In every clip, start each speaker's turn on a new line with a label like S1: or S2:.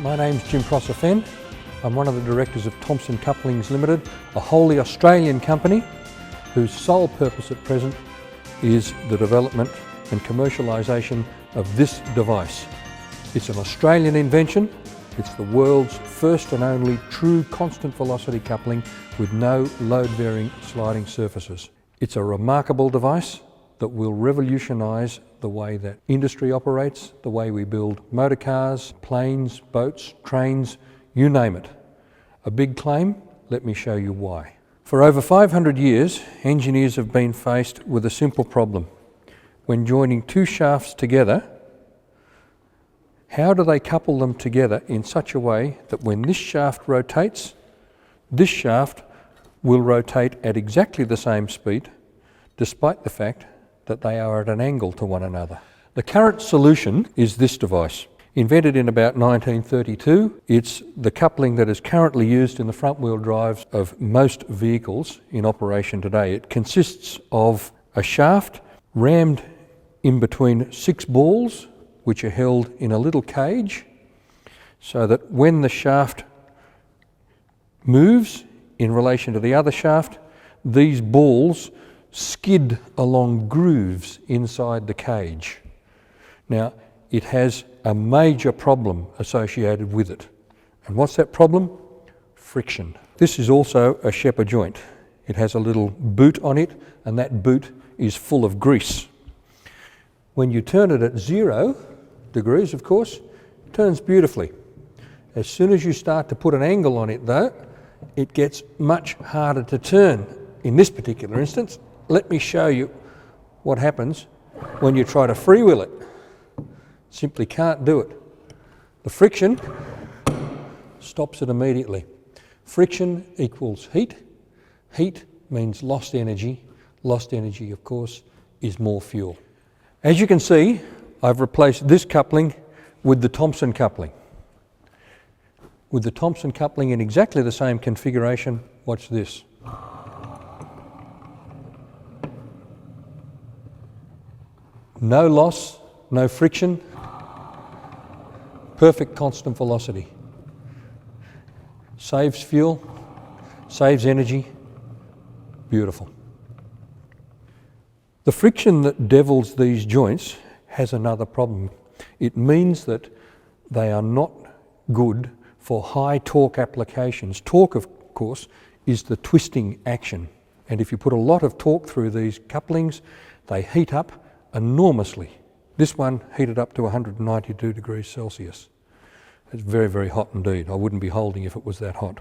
S1: My name's Jim Prosser-Fenn. I'm one of the directors of Thompson Couplings Limited, a wholly Australian company whose sole purpose at present is the development and commercialisation of this device. It's an Australian invention. It's the world's first and only true constant velocity coupling with no load-bearing sliding surfaces. It's a remarkable device that will revolutionise the way that industry operates, the way we build motor cars, planes, boats, trains, you name it. A big claim? Let me show you why. For over 500 years, engineers have been faced with a simple problem. When joining two shafts together, how do they couple them together in such a way that when this shaft rotates, this shaft will rotate at exactly the same speed, despite the fact that they are at an angle to one another. The current solution is this device. Invented in about 1932, it's the coupling that is currently used in the front-wheel drives of most vehicles in operation today. It consists of a shaft rammed in between 6 balls, which are held in a little cage, so that when the shaft moves in relation to the other shaft, these balls skid along grooves inside the cage. Now, it has a major problem associated with it. And what's that problem? Friction. This is also a Shepherd joint. It has a little boot on it, and that boot is full of grease. When you turn it at 0 degrees, of course, it turns beautifully. As soon as you start to put an angle on it, though, it gets much harder to turn. In this particular instance, let me show you what happens when you try to freewheel it. Simply can't do it. The friction stops it immediately. Friction equals heat. Heat means lost energy. Lost energy, of course, is more fuel. As you can see, I've replaced this coupling with the Thompson coupling. With the Thompson coupling in exactly the same configuration, watch this. No loss, no friction, perfect constant velocity. Saves fuel, saves energy, beautiful. The friction that devils these joints has another problem. It means that they are not good for high torque applications. Torque, of course, is the twisting action. And if you put a lot of torque through these couplings, they heat up enormously. This one heated up to 192 degrees Celsius. It's very, very hot indeed. I wouldn't be holding if it was that hot.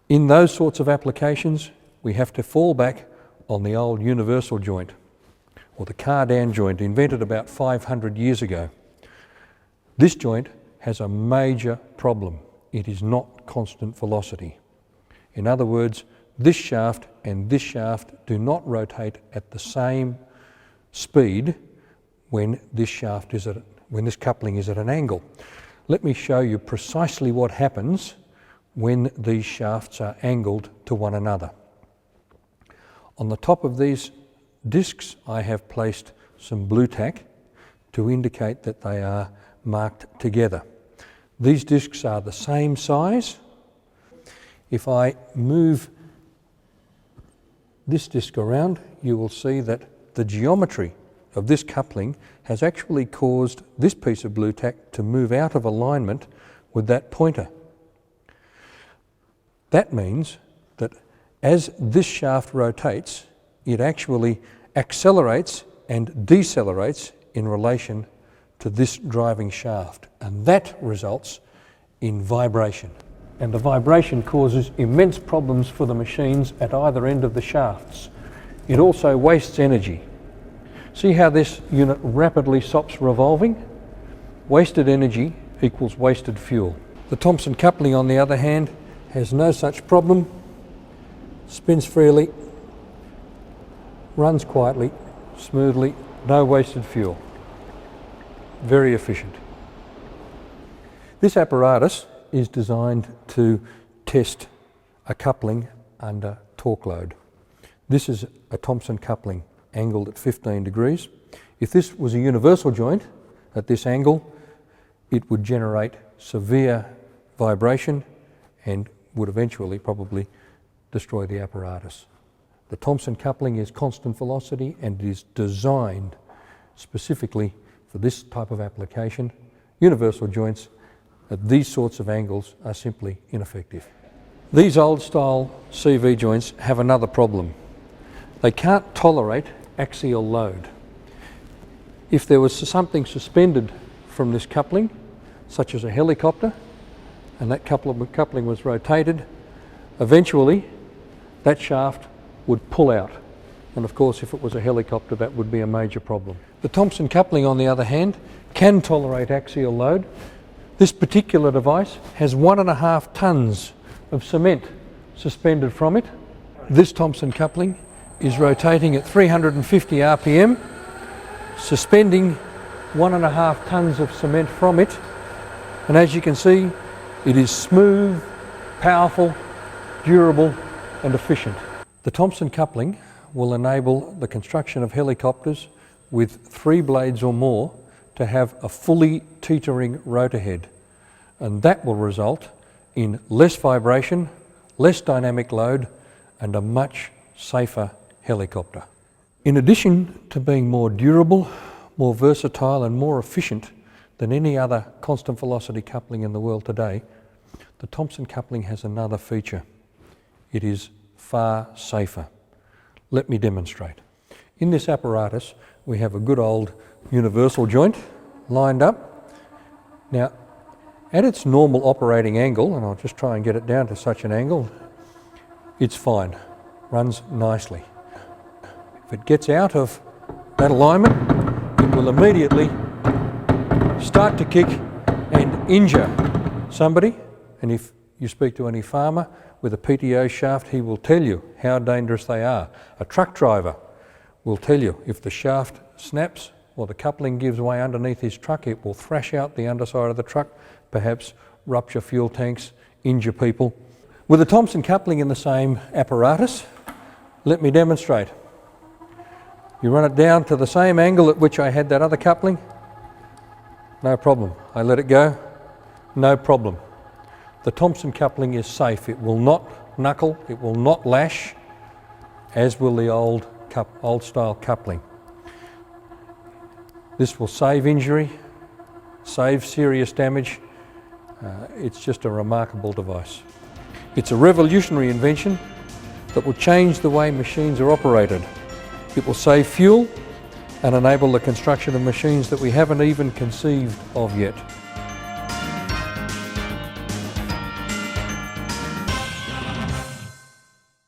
S1: In those sorts of applications, we have to fall back on the old universal joint, or the cardan joint, invented about 500 years ago. This joint has a major problem. It is not constant velocity. In other words, this shaft and this shaft do not rotate at the same speed when this coupling is at an angle. Let me show you precisely what happens when these shafts are angled to one another. On the top of these discs, I have placed some blue tack to indicate that they are marked together. These discs are the same size. If I move this disc around, you will see that the geometry of this coupling has actually caused this piece of blue tack to move out of alignment with that pointer. That means that as this shaft rotates, it actually accelerates and decelerates in relation to this driving shaft, and that results in vibration. And the vibration causes immense problems for the machines at either end of the shafts. It also wastes energy. See how this unit rapidly stops revolving? Wasted energy equals wasted fuel. The Thompson coupling, on the other hand, has no such problem. Spins freely, runs quietly, smoothly, no wasted fuel. Very efficient. This apparatus is designed to test a coupling under torque load. This is a Thompson coupling angled at 15 degrees. If this was a universal joint at this angle, it would generate severe vibration and would eventually probably destroy the apparatus. The Thompson coupling is constant velocity and is designed specifically for this type of application. Universal joints at these sorts of angles are simply ineffective. These old style CV joints have another problem. They can't tolerate axial load. If there was something suspended from this coupling, such as a helicopter, and that coupling was rotated, eventually that shaft would pull out. And of course, if it was a helicopter, that would be a major problem. The Thompson coupling, on the other hand, can tolerate axial load. This particular device has 1.5 tons of cement suspended from it. This Thompson coupling is rotating at 350 RPM, suspending 1.5 tons of cement from it. And as you can see, it is smooth, powerful, durable and efficient. The Thompson coupling will enable the construction of helicopters with 3 blades or more to have a fully teetering rotor head, and that will result in less vibration, less dynamic load and a much safer helicopter. In addition to being more durable, more versatile and more efficient than any other constant velocity coupling in the world today, the Thompson coupling has another feature. It is far safer. Let me demonstrate. In this apparatus we have a good old universal joint lined up. Now at its normal operating angle, and I'll just try and get it down to such an angle, it's fine, runs nicely. If it gets out of that alignment, it will immediately start to kick and injure somebody. And if you speak to any farmer with a PTO shaft, he will tell you how dangerous they are. A truck driver will tell you if the shaft snaps or the coupling gives way underneath his truck, it will thrash out the underside of the truck, perhaps rupture fuel tanks, injure people. With the Thompson coupling in the same apparatus, let me demonstrate. You run it down to the same angle at which I had that other coupling, no problem. I let it go, no problem. The Thompson coupling is safe. It will not knuckle, it will not lash, as will the old style coupling. This will save injury, save serious damage. It's just a remarkable device. It's a revolutionary invention that will change the way machines are operated. It will save fuel and enable the construction of machines that we haven't even conceived of yet.